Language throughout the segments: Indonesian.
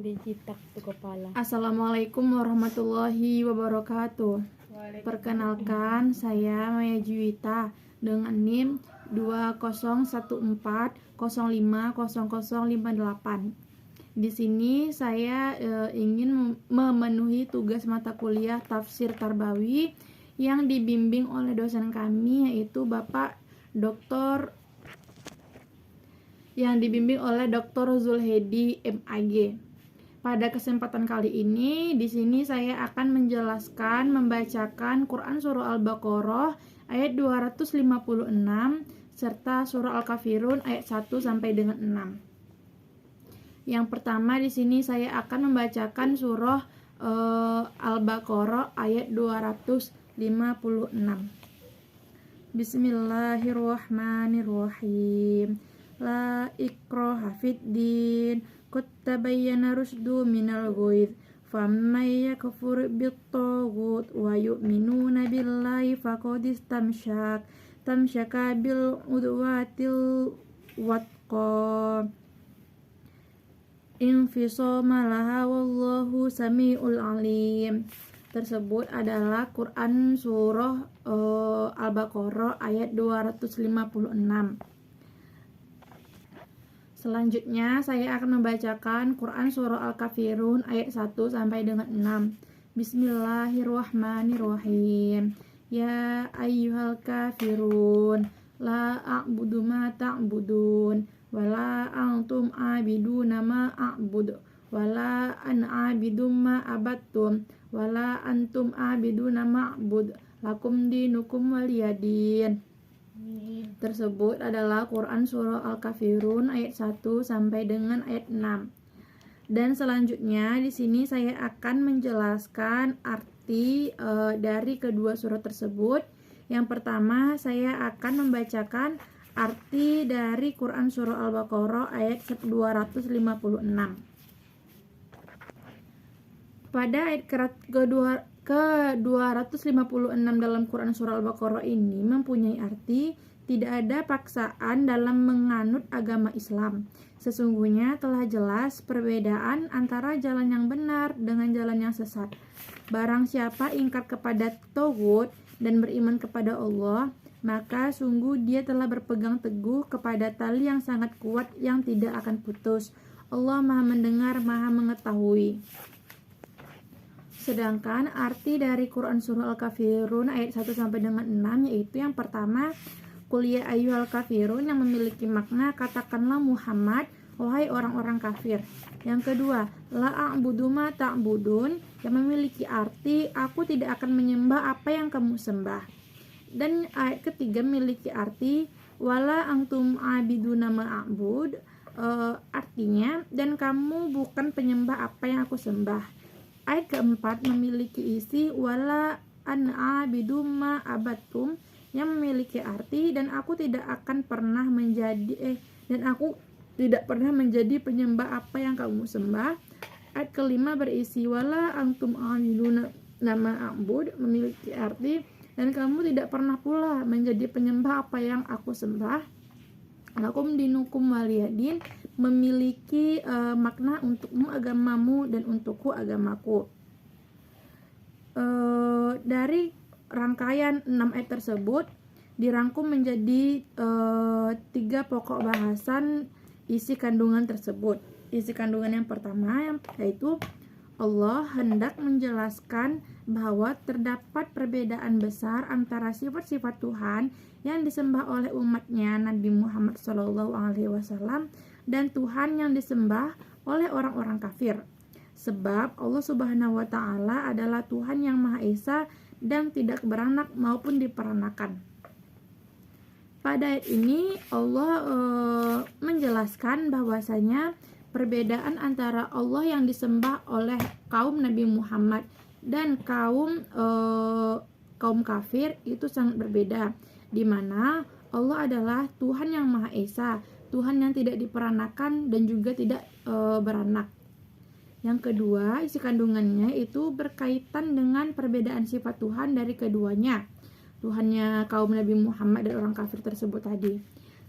dijitak tuh kepala. Assalamualaikum warahmatullahi wabarakatuh. Perkenalkan, saya Maya Juwita dengan NIM 2014050058. Di sini saya ingin memenuhi tugas mata kuliah Tafsir Tarbawi yang dibimbing oleh dosen kami, yaitu Bapak Dr. Zulhedi MAG. Pada kesempatan kali ini, di sini saya akan membacakan Quran Surah Al-Baqarah ayat 256 serta Surah Al-Kafirun ayat 1 sampai dengan 6. Yang pertama di sini saya akan membacakan Surah Al-Baqarah ayat 256. Bismillahirrahmanirrahim. La ikraha fid din, qad tabayyana rusydu minal ghayy, faman yakfur bit-taghut wa yu'minuna billahi faqad istamsaka bil udwatil wathqa infisama laha wallahu samiul alim. Tersebut adalah Quran Surah Al-Baqarah ayat 256. Selanjutnya saya akan membacakan Quran Surah Al-Kafirun ayat 1 sampai dengan 6. Bismillahirrahmanirrahim. Ya ayyuhal kafirun, la a'budu ma ta'budun, wa la antum a'biduna ma a'budu, wa la ana a'bidum ma abattum, wa la antum a'biduna ma'bud, lakum dinukum waliyadin. Tersebut adalah Quran Surah Al-Kafirun ayat 1 sampai dengan ayat 6. Dan selanjutnya di sini saya akan menjelaskan arti dari kedua surah tersebut. Yang pertama saya akan membacakan arti dari Quran Surah Al-Baqarah ayat 256. Pada ayat ke-256 dalam Quran Surah Al-Baqarah ini mempunyai arti tidak ada paksaan dalam menganut agama Islam. Sesungguhnya telah jelas perbedaan antara jalan yang benar dengan jalan yang sesat. Barang siapa ingkar kepada Tauhid dan beriman kepada Allah, maka sungguh dia telah berpegang teguh kepada tali yang sangat kuat yang tidak akan putus. Allah Maha Mendengar, Maha Mengetahui. Sedangkan arti dari Quran Surah Al-Kafirun ayat 1 sampai dengan 6 yaitu yang pertama, Qul ya ayyuhal kafirun, yang memiliki makna katakanlah Muhammad, wahai orang-orang kafir. Yang kedua, la a'budu ma ta'budun, yang memiliki arti aku tidak akan menyembah apa yang kamu sembah. Dan ayat ketiga memiliki arti wala antum abiduna ma a'bud, artinya dan kamu bukan penyembah apa yang aku sembah. Ayat keempat memiliki isi wala an abidu ma abattum, yang memiliki arti dan aku tidak pernah menjadi penyembah apa yang kamu sembah. Ayat kelima berisi wala antum abiduna nama a'bud, memiliki arti dan kamu tidak pernah pula menjadi penyembah apa yang aku sembah. Lakum dinukum waliyadin, memiliki makna untukmu agamamu dan untukku agamaku. Dari rangkaian 6 ayat tersebut dirangkum menjadi 3 pokok bahasan isi kandungan tersebut. Isi kandungan yang pertama yaitu Allah hendak menjelaskan bahwa terdapat perbedaan besar antara sifat-sifat Tuhan yang disembah oleh umatnya Nabi Muhammad SAW dan Tuhan yang disembah oleh orang-orang kafir. Sebab Allah Subhanahu wa Ta'ala adalah Tuhan yang Maha Esa dan tidak beranak maupun diperanakan. Pada ayat ini Allah menjelaskan bahwasanya perbedaan antara Allah yang disembah oleh kaum Nabi Muhammad dan kaum kafir itu sangat berbeda, di mana Allah adalah Tuhan yang Maha Esa, Tuhan yang tidak diperanakan dan juga tidak beranak. Yang kedua, isi kandungannya itu berkaitan dengan perbedaan sifat Tuhan dari keduanya, Tuhannya kaum Nabi Muhammad dan orang kafir tersebut tadi.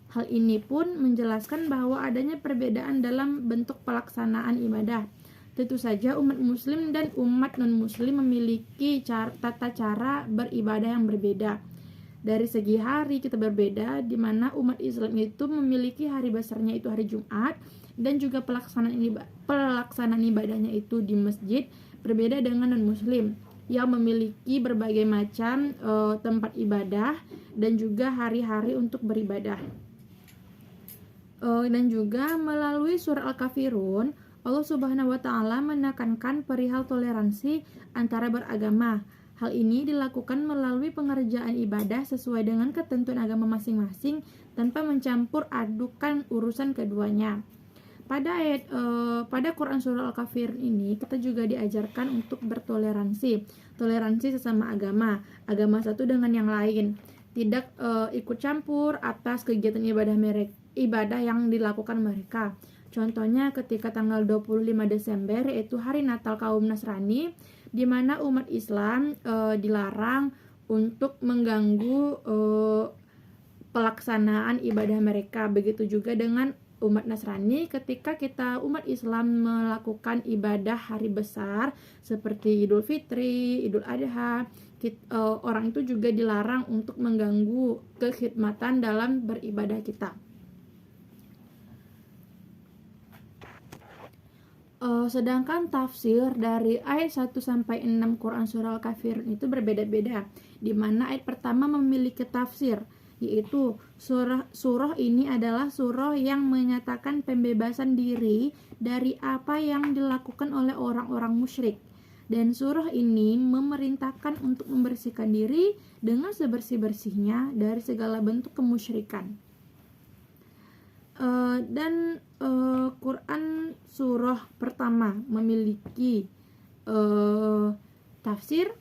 Hal ini pun menjelaskan bahwa adanya perbedaan dalam bentuk pelaksanaan ibadah. Tentu saja umat muslim dan umat non-muslim memiliki tata cara beribadah yang berbeda. Dari segi hari kita berbeda, di mana umat Islam itu memiliki hari besarnya itu hari Jumat, dan juga pelaksanaan ibadahnya itu di masjid, berbeda dengan non-muslim yang memiliki berbagai macam tempat ibadah dan juga hari-hari untuk beribadah. Dan juga melalui surah Al-Kafirun, Allah Subhanahu wa Ta'ala menekankan perihal toleransi antara beragama. Hal ini dilakukan melalui pengerjaan ibadah sesuai dengan ketentuan agama masing-masing tanpa mencampur adukan urusan keduanya. Pada Quran surah Al-Kafirun ini kita juga diajarkan untuk bertoleransi, toleransi sesama agama satu dengan yang lain, tidak ikut campur atas kegiatan ibadah yang dilakukan mereka. Contohnya ketika tanggal 25 Desember yaitu hari Natal kaum Nasrani, di mana umat Islam dilarang untuk mengganggu pelaksanaan ibadah mereka. Begitu juga dengan umat Nasrani, ketika kita umat Islam melakukan ibadah hari besar seperti Idul Fitri, Idul Adha, orang itu juga dilarang untuk mengganggu kekhidmatan dalam beribadah kita. Sedangkan tafsir dari ayat 1-6 Quran surah Al-Kafirun itu berbeda-beda, di mana ayat pertama memiliki tafsir, yaitu surah ini adalah surah yang menyatakan pembebasan diri dari apa yang dilakukan oleh orang-orang musyrik, dan surah ini memerintahkan untuk membersihkan diri dengan sebersih-bersihnya dari segala bentuk kemusyrikan. Quran surah pertama memiliki tafsir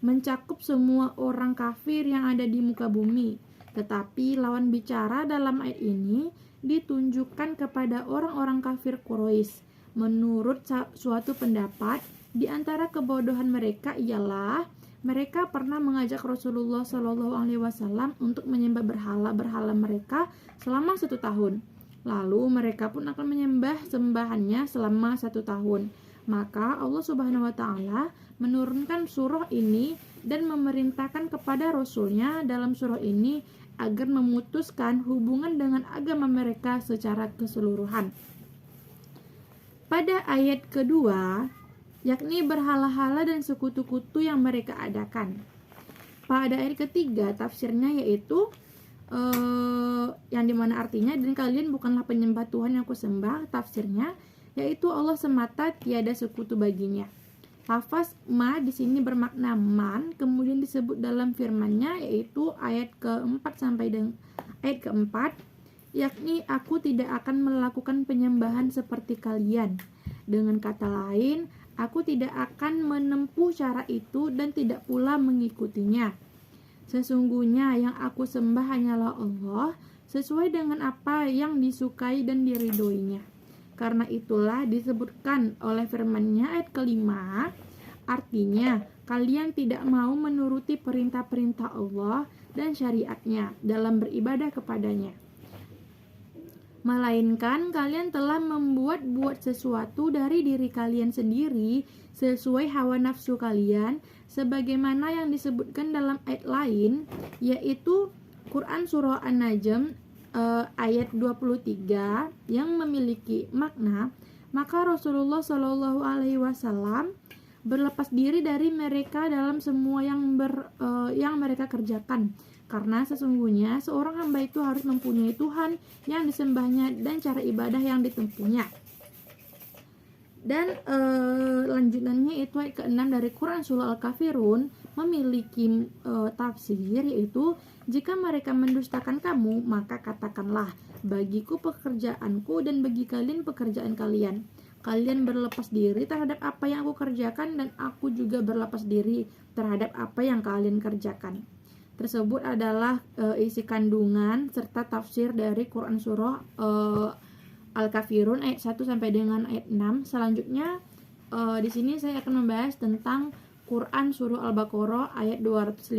mencakup semua orang kafir yang ada di muka bumi, tetapi lawan bicara dalam ayat ini ditunjukkan kepada orang-orang kafir Quraisy. Menurut suatu pendapat, di antara kebodohan mereka ialah mereka pernah mengajak Rasulullah SAW untuk menyembah berhala-berhala mereka selama 1 tahun. Lalu mereka pun akan menyembah sembahannya selama 1 tahun. Maka Allah Subhanahu wa Ta'ala menurunkan surah ini dan memerintahkan kepada Rasulnya dalam surah ini agar memutuskan hubungan dengan agama mereka secara keseluruhan. Pada ayat kedua, yakni berhala-hala dan sekutu-kutu yang mereka adakan. Pada ayat ketiga, tafsirnya yaitu yang dimana artinya, dan kalian bukanlah penyembah Tuhan yang kusembah, tafsirnya yaitu Allah semata, tiada sekutu baginya. Lafaz ma di sini bermakna man, kemudian disebut dalam firman-Nya yaitu ayat keempat sampai dengan ayat keempat, yakni aku tidak akan melakukan penyembahan seperti kalian. Dengan kata lain, aku tidak akan menempuh cara itu dan tidak pula mengikutinya. Sesungguhnya yang aku sembah hanyalah Allah, sesuai dengan apa yang disukai dan diridhoinya. Karena itulah disebutkan oleh firman-Nya ayat kelima, artinya kalian tidak mau menuruti perintah-perintah Allah dan syariat-Nya dalam beribadah kepadanya, melainkan kalian telah membuat sesuatu dari diri kalian sendiri sesuai hawa nafsu kalian, sebagaimana yang disebutkan dalam ayat lain, yaitu Quran surah An-Najm ayat 23 yang memiliki makna, maka Rasulullah Shallallahu Alaihi Wasallam berlepas diri dari mereka dalam semua yang mereka kerjakan, karena sesungguhnya seorang hamba itu harus mempunyai Tuhan yang disembahnya dan cara ibadah yang ditempuhnya. Dan lanjutannya itu ayat ke-6 dari Quran surah Al-Kafirun memiliki tafsir, yaitu jika mereka mendustakan kamu, maka katakanlah bagiku pekerjaanku dan bagi kalian pekerjaan kalian. Kalian berlepas diri terhadap apa yang aku kerjakan dan aku juga berlepas diri terhadap apa yang kalian kerjakan. Tersebut adalah isi kandungan serta tafsir dari Quran surah Al-Kafirun ayat 1 sampai dengan ayat 6. Selanjutnya di sini saya akan membahas tentang Quran surah Al-Baqarah ayat 256.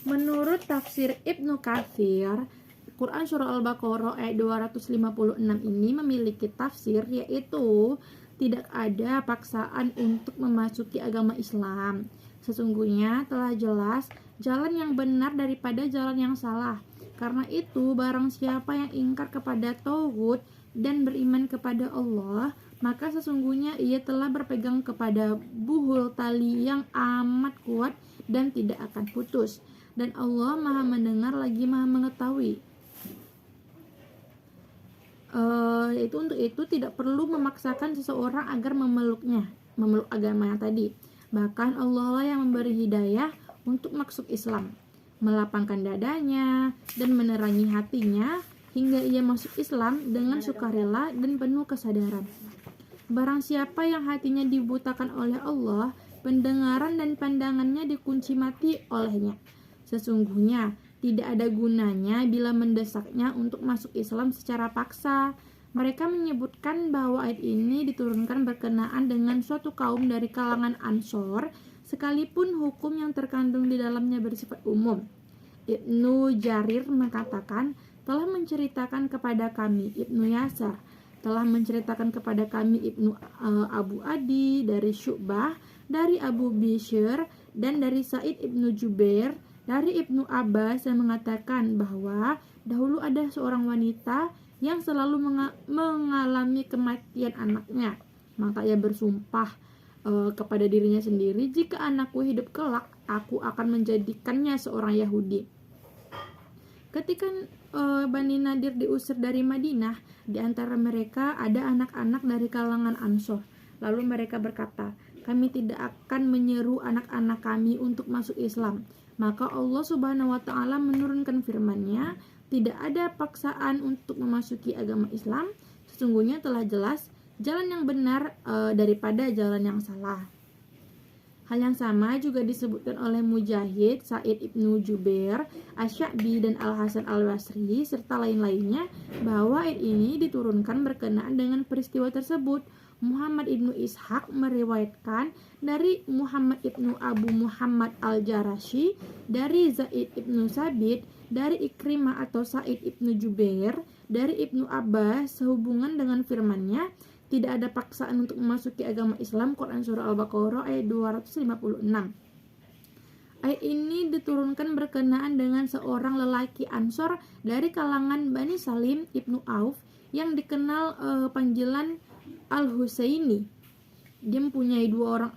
Menurut tafsir Ibnu Katsir, Quran Surah Al-Baqarah ayat 256 ini memiliki tafsir, yaitu tidak ada paksaan untuk memasuki agama Islam. Sesungguhnya telah jelas jalan yang benar daripada jalan yang salah. Karena itu, barang siapa yang ingkar kepada tauhid dan beriman kepada Allah, maka sesungguhnya ia telah berpegang kepada buhul tali yang amat kuat dan tidak akan putus. Dan Allah Maha mendengar lagi Maha mengetahui. Untuk itu tidak perlu memaksakan seseorang agar memeluk agama yang tadi. Bahkan Allah lah yang memberi hidayah untuk masuk Islam, melapangkan dadanya dan menerangi hatinya hingga ia masuk Islam dengan sukarela dan penuh kesadaran. Barang siapa yang hatinya dibutakan oleh Allah, pendengaran dan pandangannya dikunci mati olehnya. Sesungguhnya tidak ada gunanya bila mendesaknya untuk masuk Islam secara paksa. Mereka menyebutkan bahwa ayat ini diturunkan berkenaan dengan suatu kaum dari kalangan Ansor, sekalipun hukum yang terkandung di dalamnya bersifat umum. Ibnu Jarir mengatakan, telah menceritakan kepada kami Ibnu Yasar, telah menceritakan kepada kami Ibnu Abu Adi dari Syu'bah, dari Abu Bishr, dan dari Sa'id Ibnu Jubair, dari Ibnu Abbas yang mengatakan bahwa dahulu ada seorang wanita yang selalu mengalami kematian anaknya. Maka ia bersumpah kepada dirinya sendiri, jika anakku hidup kelak, aku akan menjadikannya seorang Yahudi. Ketika Bani Nadir diusir dari Madinah, di antara mereka ada anak-anak dari kalangan Ansor. Lalu mereka berkata, kami tidak akan menyeru anak-anak kami untuk masuk Islam. Maka Allah Subhanahu wa Ta'ala menurunkan firman-Nya, tidak ada paksaan untuk memasuki agama Islam. Sesungguhnya telah jelas jalan yang benar daripada jalan yang salah. Hal yang sama juga disebutkan oleh Mujahid, Sa'id Ibnu Jubair, Asy-Sya'bi, dan Al-Hasan Al-Basri, serta lain-lainnya, bahwa ayat ini diturunkan berkenaan dengan peristiwa tersebut. Muhammad Ibnu Ishaq meriwayatkan dari Muhammad Ibnu Abu Muhammad Al-Jarashi, dari Zaid Ibnu Sabit, dari Ikrimah atau Sa'id Ibnu Jubair, dari Ibnu Abbas sehubungan dengan firman-Nya, tidak ada paksaan untuk memasuki agama Islam. Quran Surah Al-Baqarah ayat 256. Ayat ini diturunkan berkenaan dengan seorang lelaki Ansor dari kalangan Bani Salim Ibnu Auf yang dikenal panggilan Al-Husaini. Dia mempunyai 2 orang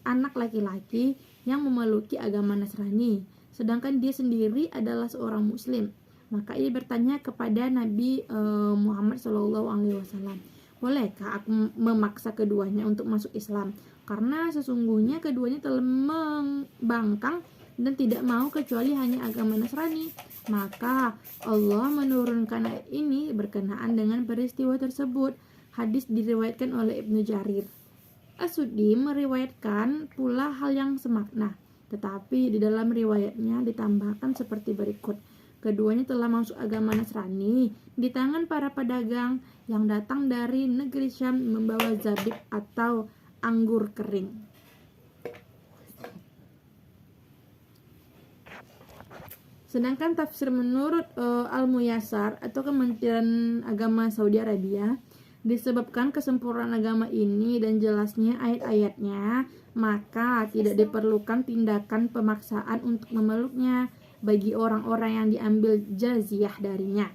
anak laki-laki yang memeluk agama Nasrani, sedangkan dia sendiri adalah seorang Muslim. Maka ia bertanya kepada Nabi Muhammad SAW, bolehkah aku memaksa keduanya untuk masuk Islam? Karena sesungguhnya keduanya telah membangkang dan tidak mau kecuali hanya agama Nasrani. Maka Allah menurunkan ayat ini berkenaan dengan peristiwa tersebut. Hadis diriwayatkan oleh Ibnu Jarir. As-Suddi meriwayatkan pula hal yang semakna, tetapi di dalam riwayatnya ditambahkan seperti berikut. Keduanya telah masuk agama Nasrani di tangan para pedagang yang datang dari negeri Syam membawa zabib atau anggur kering. Sedangkan tafsir menurut Al-Muyassar atau Kementerian Agama Saudi Arabia, disebabkan kesempurnaan agama ini dan jelasnya ayat-ayatnya, maka tidak diperlukan tindakan pemaksaan untuk memeluknya bagi orang-orang yang diambil jaziah darinya.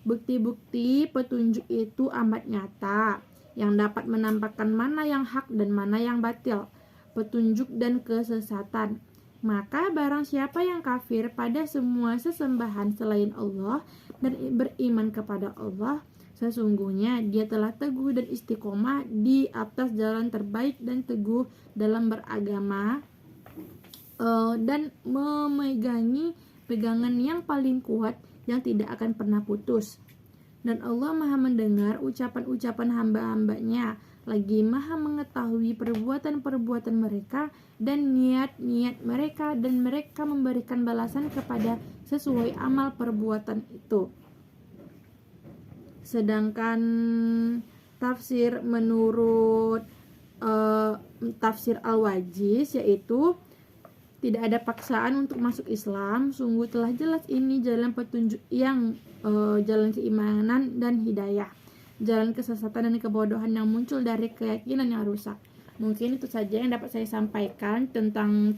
Bukti-bukti petunjuk itu amat nyata, yang dapat menampakkan mana yang hak dan mana yang batil, petunjuk dan kesesatan. Maka barang siapa yang kafir pada semua sesembahan selain Allah dan beriman kepada Allah, sesungguhnya dia telah teguh dan istiqomah di atas jalan terbaik dan teguh dalam beragama dan memegangi pegangan yang paling kuat yang tidak akan pernah putus. Dan Allah Maha mendengar ucapan-ucapan hamba-hambanya, lagi Maha mengetahui perbuatan-perbuatan mereka dan niat-niat mereka, dan mereka memberikan balasan kepada sesuai amal perbuatan itu. Sedangkan tafsir menurut tafsir Al-Wajiz, yaitu tidak ada paksaan untuk masuk Islam. Sungguh telah jelas ini jalan petunjuk yang jalan keimanan dan hidayah, jalan kesesatan dan kebodohan yang muncul dari keyakinan yang rusak. Mungkin itu saja yang dapat saya sampaikan tentang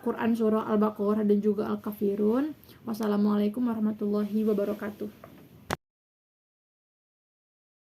Quran surah Al-Baqarah dan juga Al-Kafirun. Wassalamualaikum warahmatullahi wabarakatuh.